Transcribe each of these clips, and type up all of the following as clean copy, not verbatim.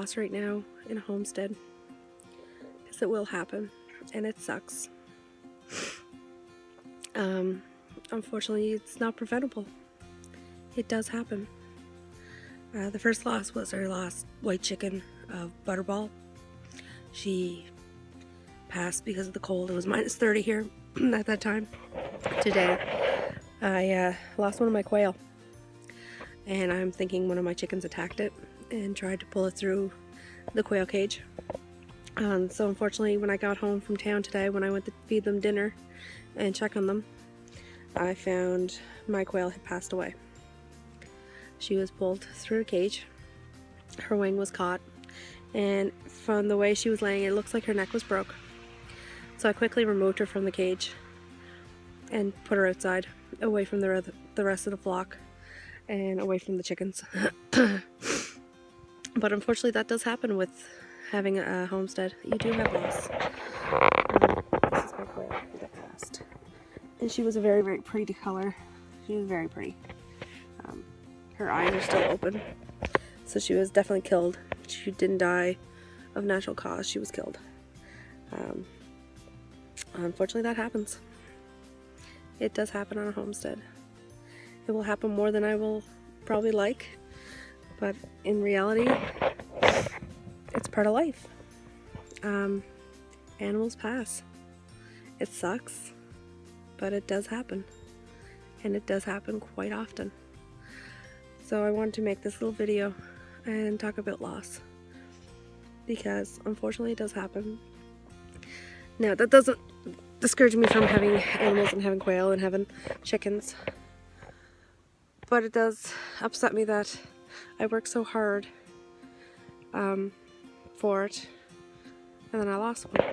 loss right now in a homestead, because it will happen, and it sucks. Unfortunately, it's not preventable. It does happen. The first loss was our last white chicken of Butterball. She passed because of the cold. It was minus 30 here at that time. Today, I lost one of my quail, and I'm thinking one of my chickens attacked it and tried to pull it through the quail cage. So unfortunately, when I got home from town today, when I went to feed them dinner and check on them, I found my quail had passed away. She was pulled through a cage, her wing was caught, and from the way she was laying, it looks like her neck was broke. So I quickly removed her from the cage and put her outside, away from the rest of the flock and away from the chickens. But unfortunately, that does happen with having a homestead. You do have loss. This is my quail that passed. And she was a very, very pretty color. She was very pretty. Her eyes are still open. So she was definitely killed. She didn't die of natural cause. She was killed. Unfortunately, that happens. It does happen on a homestead. It will happen more than I will probably like. But in reality, it's part of life. Animals pass. It sucks, but it does happen. And it does happen quite often. So I wanted to make this little video and talk about loss, because unfortunately it does happen. Now, that doesn't discourage me from having animals and having quail and having chickens, but it does upset me that I worked so hard for it, and then I lost one.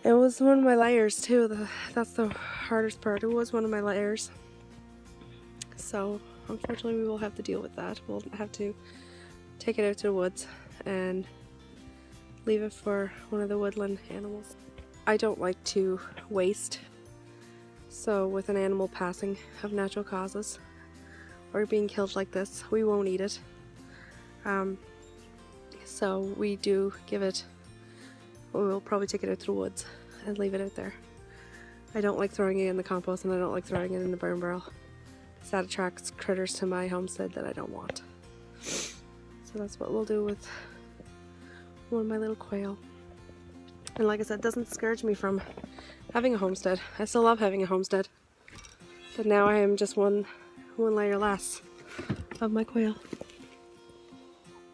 It was one of my layers too. That's the hardest part. It was one of my layers. So unfortunately, we will have to deal with that. We'll have to take it out to the woods and leave it for one of the woodland animals. I don't like to waste. So with an animal passing of natural causes or being killed like this, we won't eat it. So we do give it, we'll probably take it out to the woods and leave it out there. I don't like throwing it in the compost, and I don't like throwing it in the burn barrel. That attracts critters to my homestead that I don't want. So that's what we'll do with one of my little quail. And like I said, it doesn't discourage me from having a homestead. I still love having a homestead. But now I am just one layer less of my quail.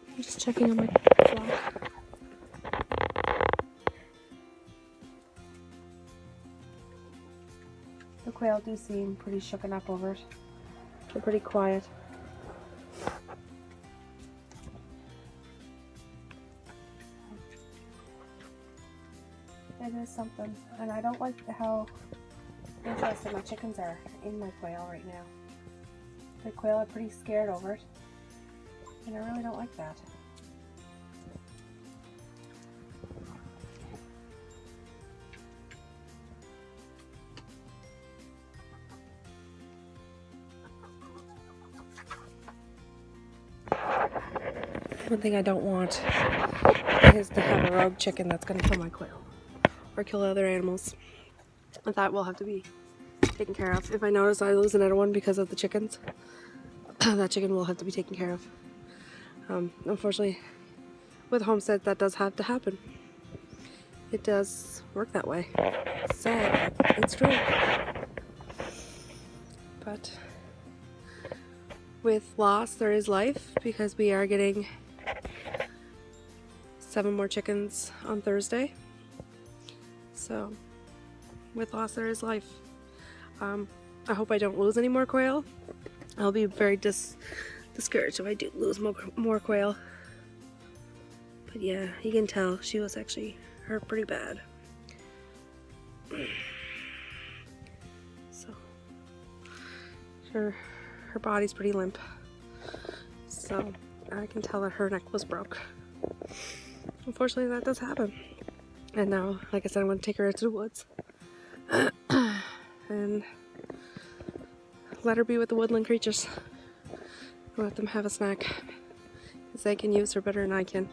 I'm just checking on my flock. The quail do seem pretty shooken up over it. They're pretty quiet. It is something, and I don't like how interested my chickens are in my quail right now. The quail are pretty scared over it, and I really don't like that. One thing I don't want is to have a rogue chicken that's going to kill my quail or kill other animals. But that will have to be taken care of. If I notice I lose another one because of the chickens, that chicken will have to be taken care of. Unfortunately, with homestead, that does have to happen. It does work that way. It's sad, but it's true. But with loss, there is life, because we are getting 7 more chickens on Thursday. So with loss, there is life. I hope I don't lose any more quail. I'll be very discouraged if I do lose more quail. But yeah, you can tell she was actually hurt pretty bad. So her body's pretty limp. So I can tell that her neck was broke. Unfortunately, that does happen. And now, like I said, I'm going to take her out to the woods and let her be with the woodland creatures. Let them have a snack. because they can use her better than I can.